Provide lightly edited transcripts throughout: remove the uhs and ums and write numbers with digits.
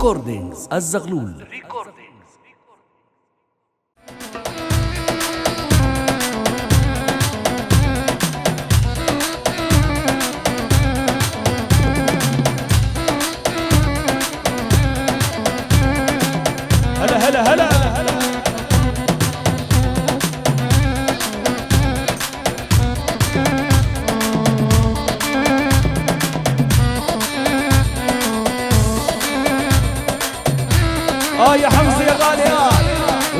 ريكوردينجز الزغلول. هلا هلا هلا هلا. يا حمزة يا غالي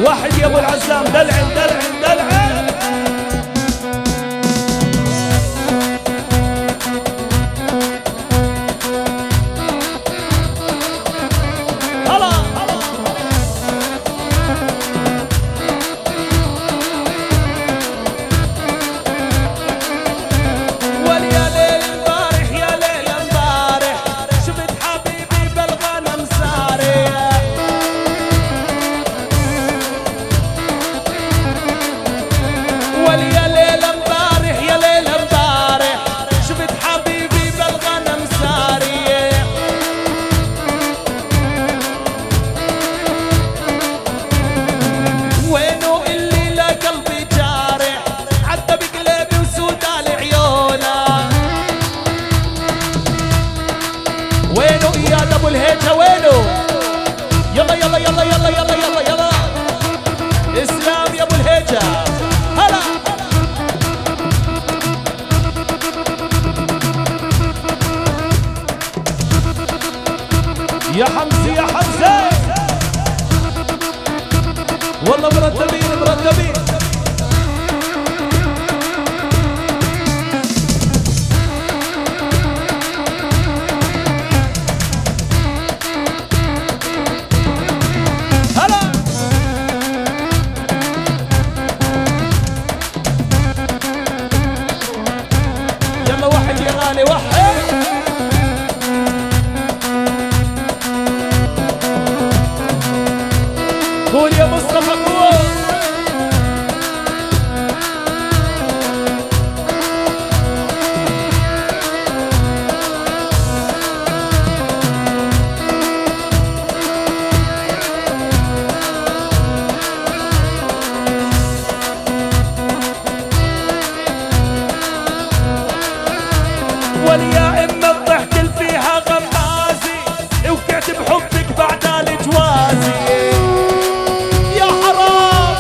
واحد يا ابو العزام دلعن دلعن دلعن. هلا هلا واليا ليل امبارح يا ليل امبارح شفت حبيبي بالغنم سارح. واليا ليل امبارح يا ليل امبارح شفت حبيبي بالغنم سارح. وينو اللي لا قلبي جارح عدى بقلبي وسودان عيونه. وينو اياد ابو الهيجه وينو؟ يلا يلا يلا يلا يلا يلا يلا اسلام يا ابو الهيجه. هلا يا حمزه يا حمزه والله مرتبين مرتبين. هلا يلا واحد يا غالي واحد. قول يا مصطفى قول. واليا اما الضحك اللي فيها غمازي وقعت بحبك بعد الجوازي. يا حرام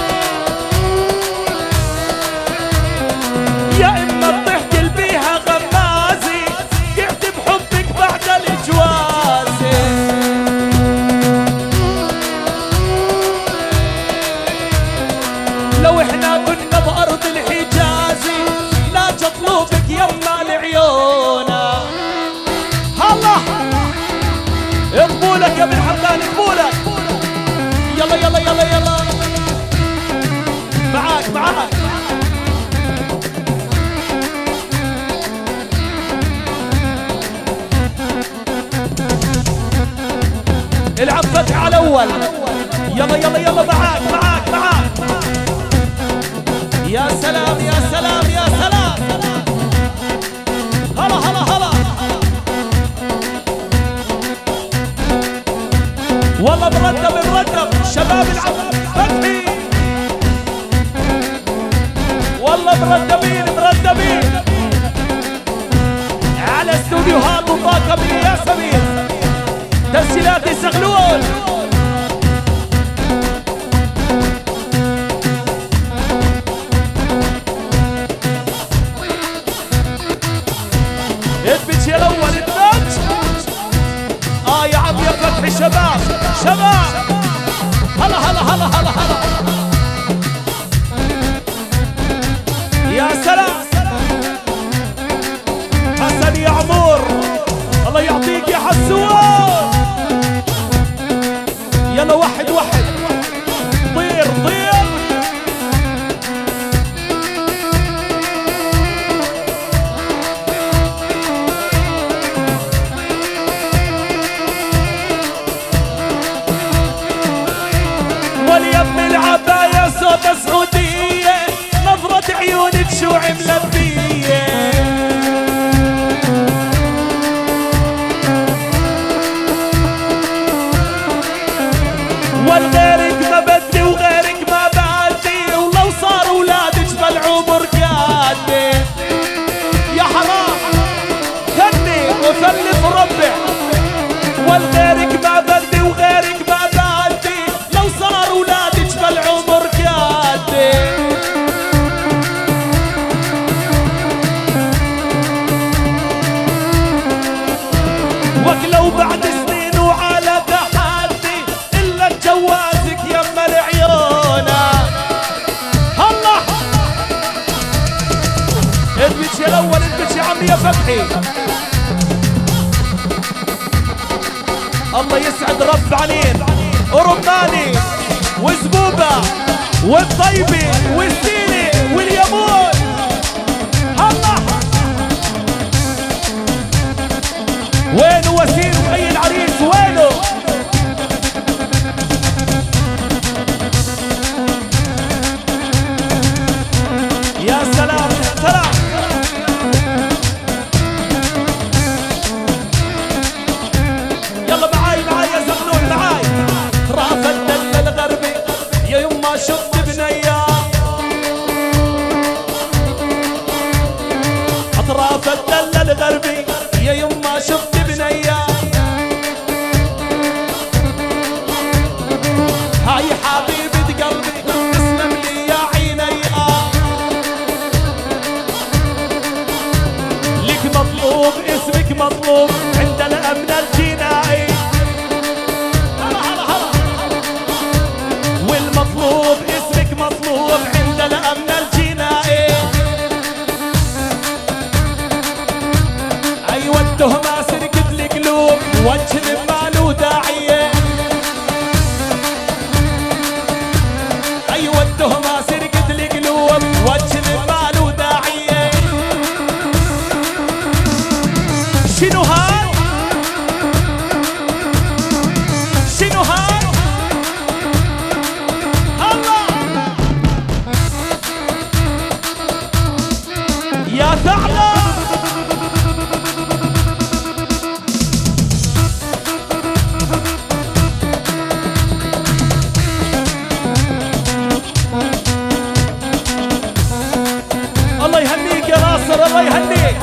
يا اما الضحك اللي فيها غمازي قعت بحبك بعد الجوازي. لو احنا كنا بارض الحجازي لا تطلبك يما العيونه. هلا اقبولك يا ابن حمدان اقبولك. يلا يلا يلا يلا معاك معاك. العب فتح على الاول. يلا يلا يلا معاك معاك معاك. يا سلام يا سلام يا سلام. هلا هلا هلا والله مرتب مرتب شباب العب فتحي. والله مرتبين مرتبين على استوديوهات وطاقم يا سمير تسجيلات الزغلول. اثبت يا الاول اثبت. يا عم يا فتحي شباب شباب. هلا هلا هلا هلا هلا يا سلام. حسن يا عمور الله يعطيك يا حسون. يلا واحد واحد طير طير. واليم العباية صوت سعودية نظرة عيونك شو ملبية. والغيرك ما بدي وغيرك ما بدي، ولو صار ولادك بالعمر قدي. يا حرام غني وسلف ربع، والغيرك ما بدي وغيرك ما بدي، لو صار ولادك بالعمر قدي. ولو بعد سنين وعلى تحدي إلا جوازك يما العيونة. الله البيتش الأول، البيتش يا عمي يا فتحي. الله يسعد رب عنين ورماني وزبوبة والطيبة والزينة واليمون. الله وينه وسيم خي العريس وينه؟ يا سلام يا سلام. يلا معاي معاي يا زغلول معاي. راف الدلة الغربي يا يما شفت بنيا، اطراف الدلة الغربي يا يما شفت بنيا. هاي حبيبة قلبي تسلم لي يا عينيا، لك مطلوب اسمك مطلوب عند الأمن الجنائي. هلا هلا هلا. والمطلوب اسمك مطلوب عند الأمن الجنائي. أيوة التهمة سرقت القلوب وجه ما له داعية. أيوة التهمة سرقت القلوب وجه ما له داعية. شنو هاي؟ شنو هاي؟ الله يا ثعلب. الله يهنيك يا ناصر، الله يهنيك.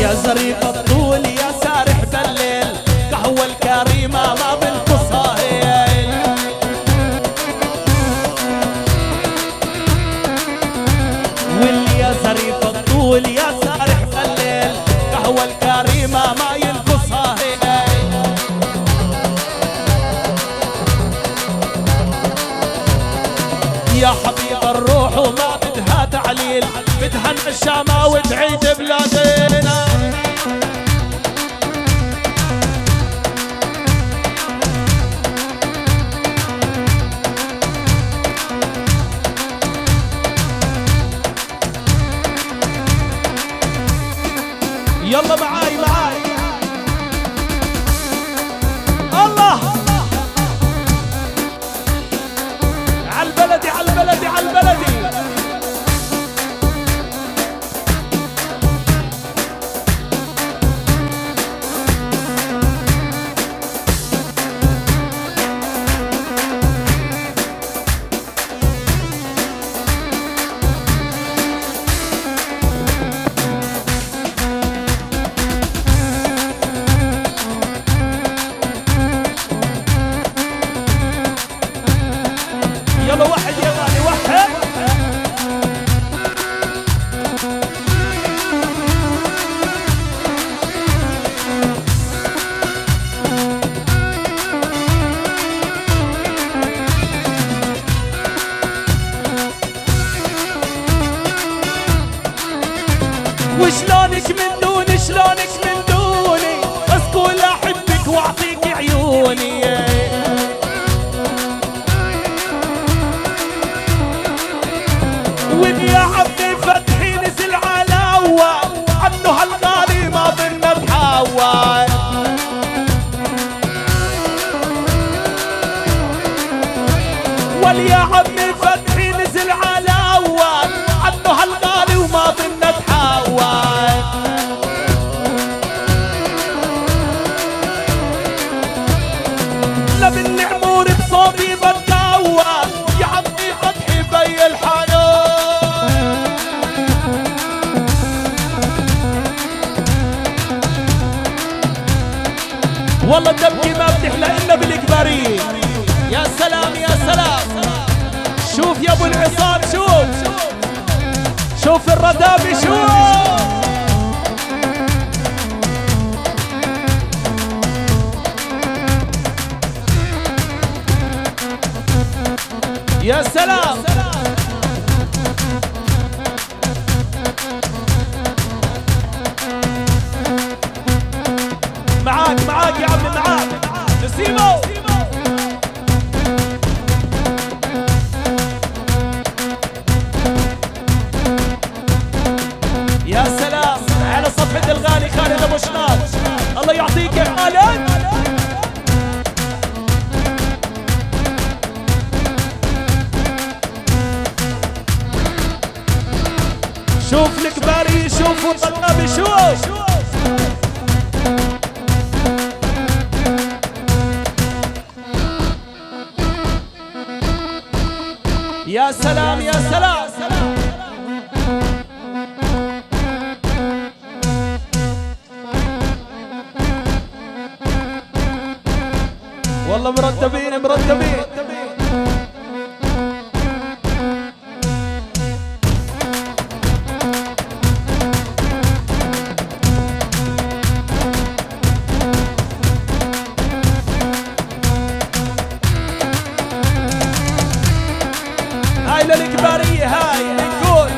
يا زريق الطول يا سارح بالليل، قهوة الكريمة ما بنقصها هي. واللي يا زريق الطول يا سارح بالليل، قهوة الكريمة ما ينقصها هي. يا حبيب الروح وما بدها تعليل، بدها النشامة وتعيد بلادنا. يلا معاي معاي. الله عالبلدي عالبلدي عالبلدي. يلا واحد يا غالي واحد. وشلونك من دوني شلونك من دوني، بس قول احبك واعطيك عيوني. ويا عبدي فتحي نزل على هوا، عنه هالغالي ما ظن بحوا. والله تبكي ما بتحلى إلا بالإجبارية. يا سلام يا سلام. شوف يا ابو العصام شوف الردابي يا سلام. معاك يا عمي معاك نسيبه. يا سلام على صفحة الغالي خالد ابو شناد، الله يعطيك يا خالد. شوف الكباري شوفوا الطلابي شوف. يا سلام يا سلام. والله مرتبين. هاي للإجبارية هاي نقول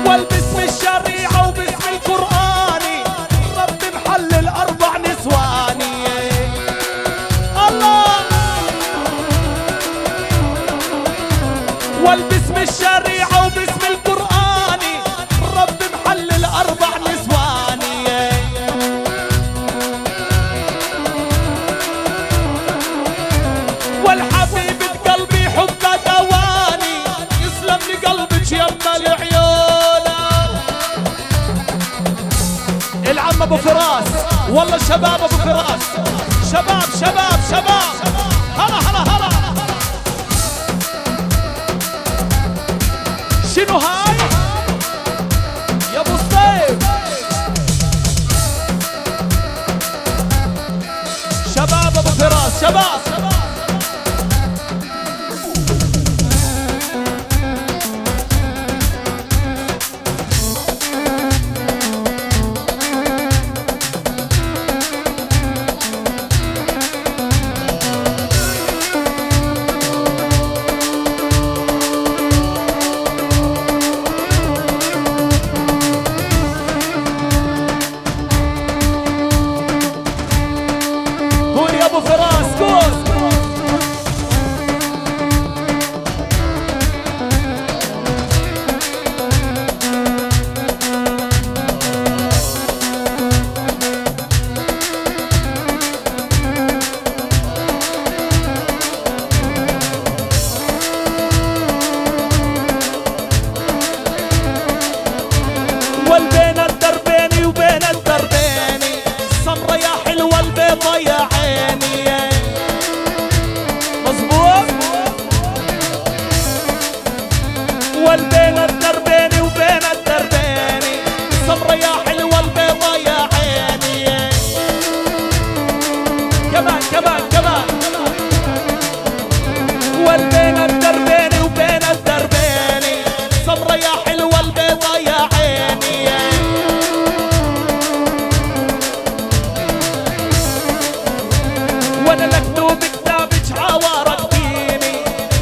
والباسم الشريعة وباسم القرآني ربي محلل 4 نسواني. الله والباسم الشريعة وباسم القرآني ربي محلل 4 نسواني. والحبيبة قلبي حبها دواني يسلم لي قلبك يما العيون. العم ابو فراس والله شباب ابو فراس شباب هلا شنو هاي يا ابو الصيف. شباب ابو فراس شباب. قول يا ابو فراس قول. والبين الدربيني وبين الدربيني السمرة يا حلوة البيضة يا عيني. مظبوط. والبين الدربيني وبين الدربيني السمرة يا حلوة البيضة يا عيني. كمان والبين الدربيني وبين الدربيني السمرة يا حلوة البيضة يا عيني. وانا لكتوب كتابك عوارك ديني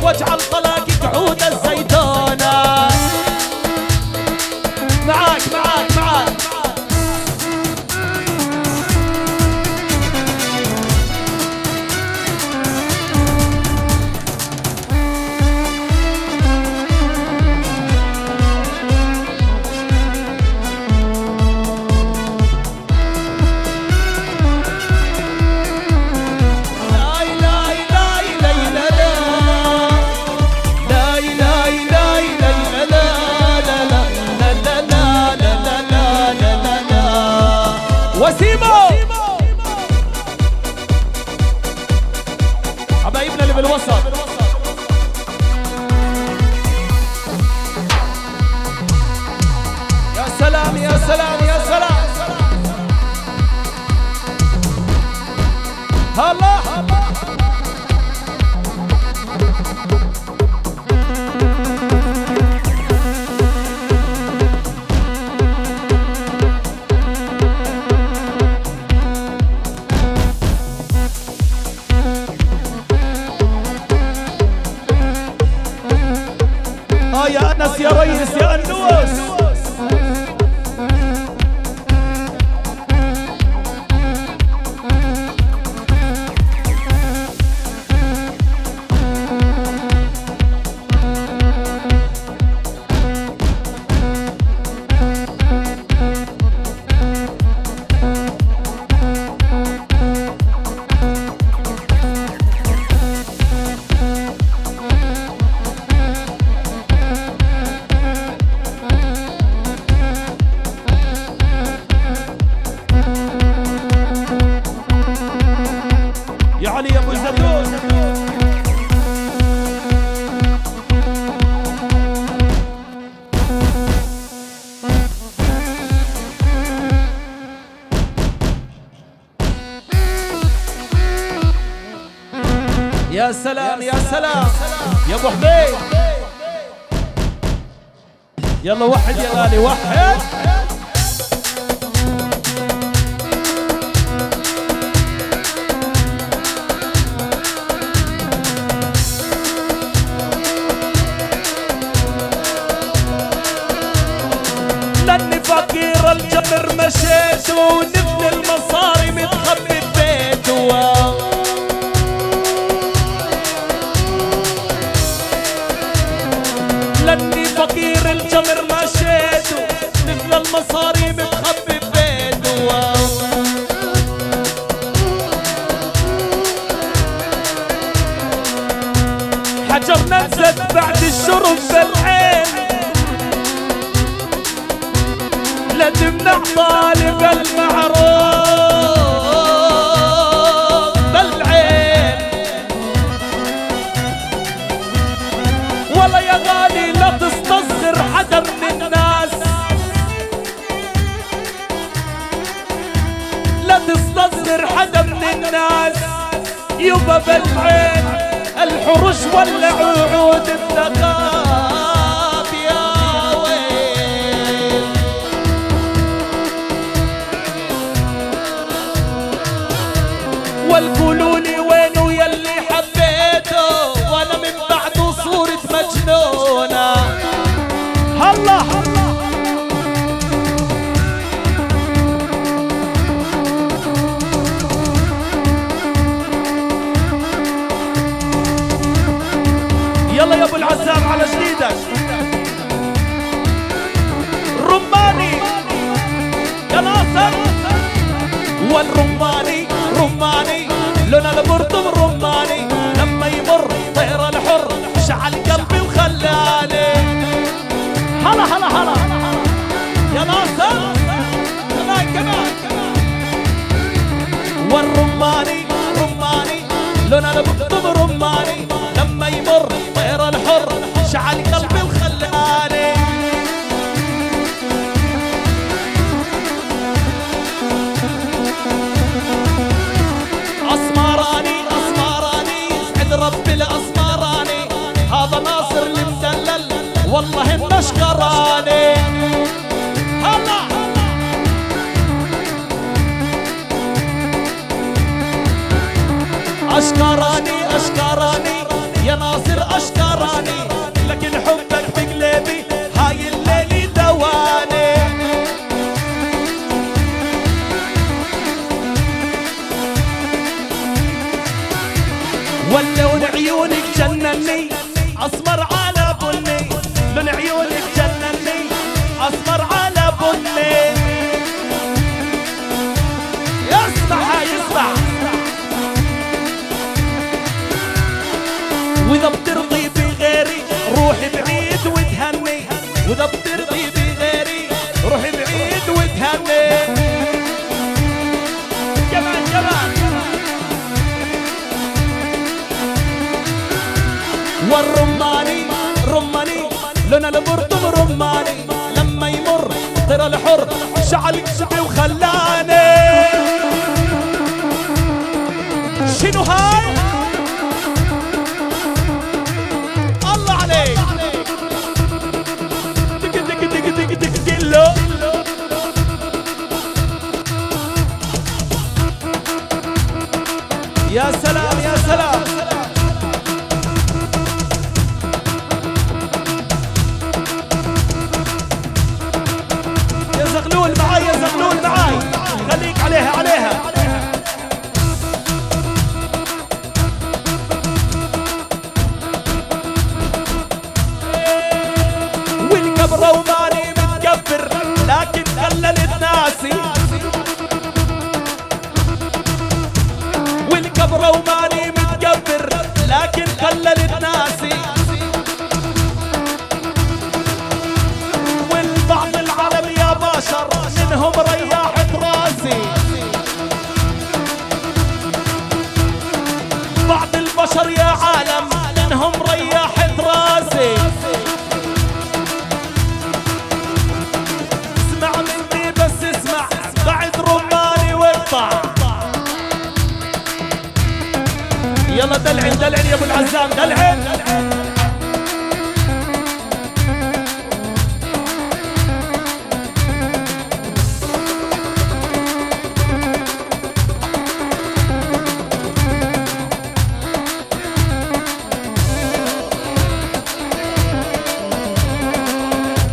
واجعل طلاقك عود الزيتونة. معاك وسيمو حبايبنا اللي بالوسط. هلا يا أنس يا ريس يا أنوس. يا علي يا ابو الزيتون. يا سلام يا سلام يا ابو حبيب. يلا وحد يا غالي وحد. لاني فقير الجبر مشيت ونبني المصاري متخبي ببيته. لاني فقير الجمر مشيت ونبني المصاري متخبي ببيته. حجر نزل بعد الشرب بالعين لا تمنع طالب المعروف بالعين. ولا يا غالي لا تستصغر حدا من الناس، لا تستصغر حدا من الناس. يبا بالعين الحرش ولا عود الثقاب يا ويل. والقولولي وينو يلي حبيته وانا من بعده صورة مجنونة. هلا يلا يا ابو العزام على جديدك. رماني يا ناصر. والرماني رماني لون البرطم رماني لما يمر طير الحر شعل قلبي وخلاني. هلا هلا هلا يا ناصر كمان كمان. والرماني رماني لون البرطم رماني لما يمر طير الحر شعل قلبي وخلاني. اسمراني اسمراني اسعد ربي الاسمراني. هذا ناصر المدلل والله النشكراني. هلا اشكراني اشكراني يا ناصر اشكراني. لكن حبك بقلبي هاي الليل دواني. ولون عيونك جنني اسمر على بني. لون عيونك جنني اسمر على بني. يسمع يسمع. واذا بترضي بغيري روحي بعيد وتهني. واذا بترضي بغيري روحي بعيد وتهني. كمان كمان. والرماني رماني لون البرطم رماني لما يمر طير الحر شعل قلبي وخلاني. لكن قللت ناسي، والبعض العالم يا بشر منهم ريحت راسي، بعض البشر يا عالم منهم ريحت راسي. اسمع مني بس اسمع بعد رماني واقطع. يلا دلعن دلعن يا ابو العزام دلعن.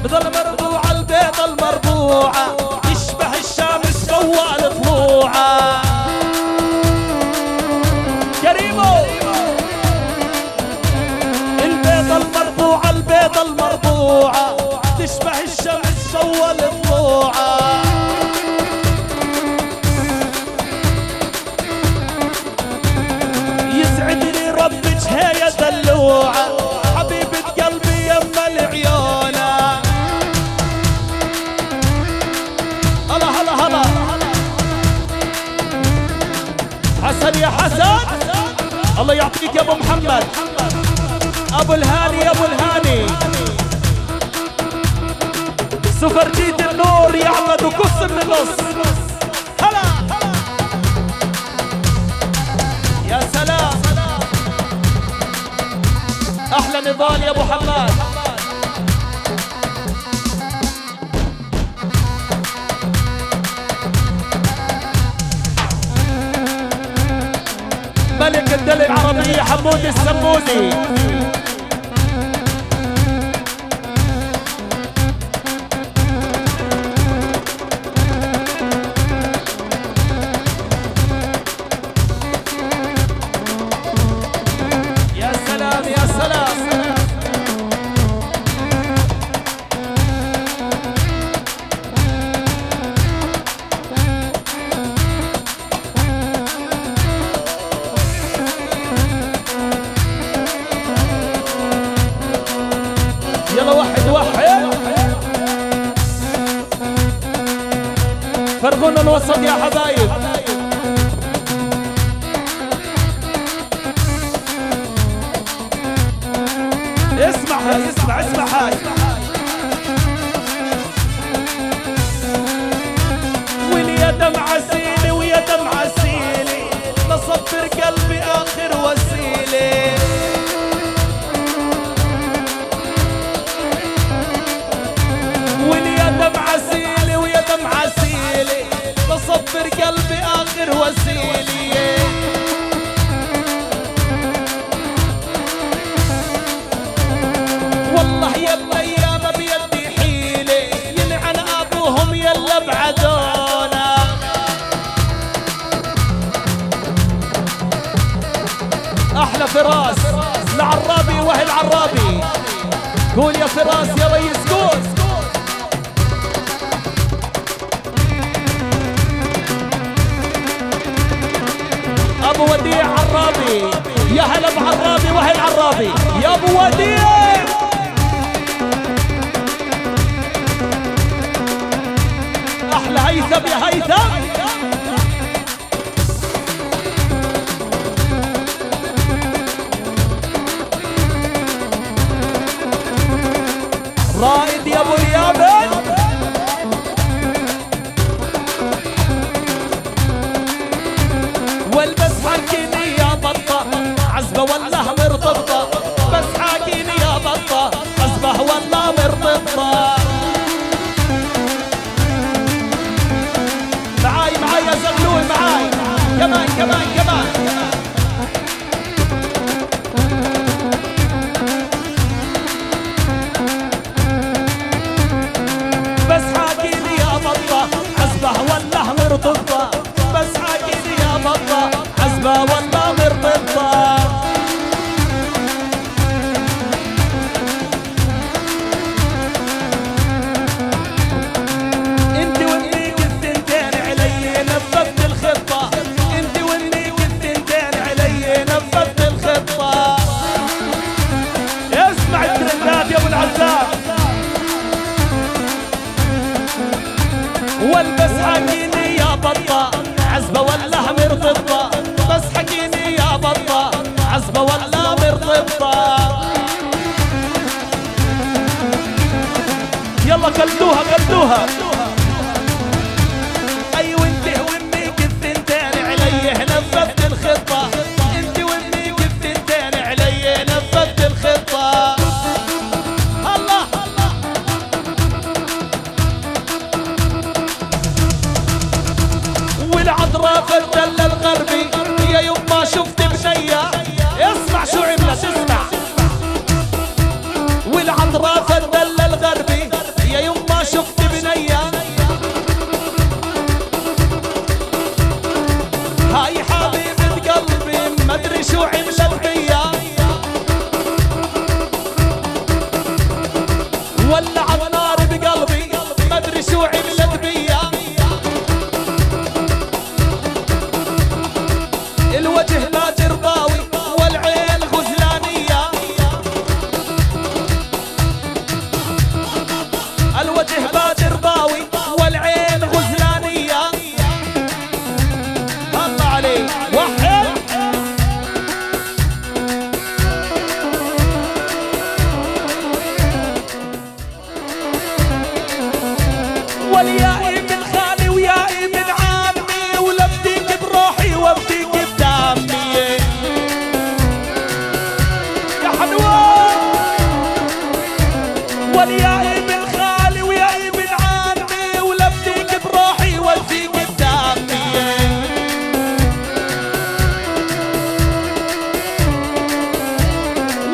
بضل مربوعة البيضة المربوعة يشبه الشمس فوال طلوعة. كريمو البيضة المربوعة البيضة المربوعة تشبه الشمس فوال طلوعة. يسعدني ربك هي دلوعة حبيبة قلبي يما العيونة. هلا هلا هلا حسن يا حسن الله يعطيك يا ابو محمد. ابو الهاني يا ابو الهاني سفرجيت النور يعمد وكص من النص. هلا يا سلام احلى نضال يا ابو حماد. ملك الدلة العربية حمود السمودي. يا سلام يا سلام يلا وحد وحد فرغونا الوسط يا حبايب. اسمع هاي اسمع اسمع هاي. ويا دمع عسيلي ويا دمع عسيلي نصبر قلبي اخر وسيلة. ويا دمع عسيلي ويا دمع عسيلي نصبر قلبي اخر وسيلة. والله يا الايام بيدي حيلة يلعن ابوهم يلا بعدونا. احلى فراس العرابي وهي العرابي. قول يا فراس يا ريس قول. ابو وديع عرابي يا هلا بعرابي وهي العرابي يا ابو وديع. احلى هيثم يا هيثم. رائد يا ابو اليابن. والبس حكيني يا بطة عزبة والله مرتبطة. بس حكيني يا بطة عزبة والله مرتبطة. معاي يا زغلول معاي كمان كمان كمان. قلدوها قلدوها. اي وانت وامك الثنتين علي نفذت الخطة، انت وامك الثنتين علي نفذت الخطة. الله والعذراء في الدلة الغربي يا يما شفت بنية. اسمع شو عملت اسمع. والعذراء في الدلة الغربي يا يما شفت بنية. هاي حبيبة قلبي ما ادري شو عملت بيا. ولع النار بقلبي ما ادري شو عملت بيا. الوجه لا ترضاوي والعين غزلانية. الوجه لا ترضاوي والعين غزلانية. الله عليك وحد. واليائي من خالي ويائي من عمي، ولبديك بروحي وابديك بدمي يا حلوة. واليائي من خالي ويائي من عمي، ولبديك بروحي وابديك بدمي.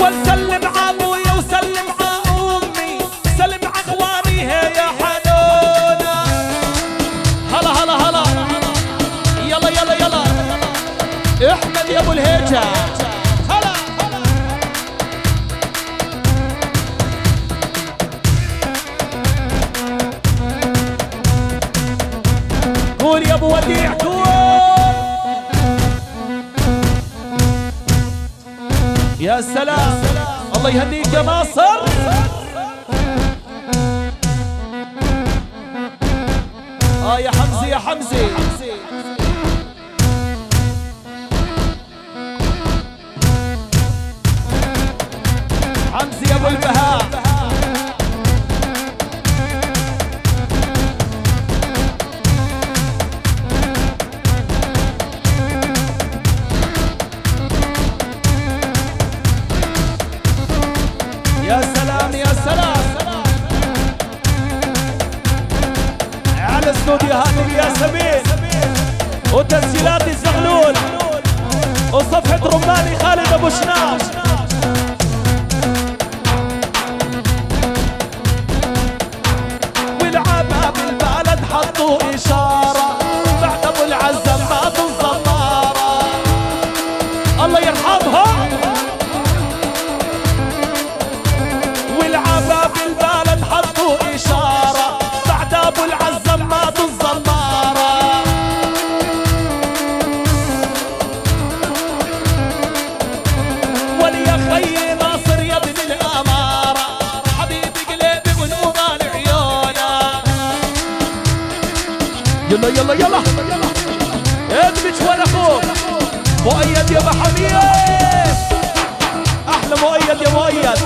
وسلم ع ابويا وسلم ع امي، سلم ع اخواني هي يا حنونة. هلا هلا هلا يلا يلا يلا احمد يا ابو الهيجة. هلا قول يا ابو وديع قول. يا سلام الله يهنيك يا ناصر. يا حمزي يا حمزي. حمزي يا ابو البهاء. يا سلام يا سلام على استوديوهات الياسمين وتسجيلات الزغلول وصفحة رماني خالد ابو شناش. والعبها بالبلد حطوا اشارة بعد ابو العزم مات الزمارة. الله يرحمها. والعبها بالبلد حطوا اشارة بعد ابو العزم مات الزمارة. وليا خي ناصر يا ابن الامارة، حبيبي قلبي ونوران عيونه. يلا يلا يلا ادمج ولا اخوك مؤيد يا محمية. احلى مؤيد يا مؤيد.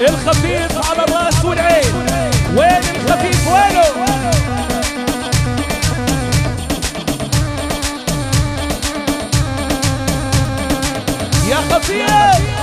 الخفيف على الراس والعين. وين الخفيف وينه؟ يا خفيف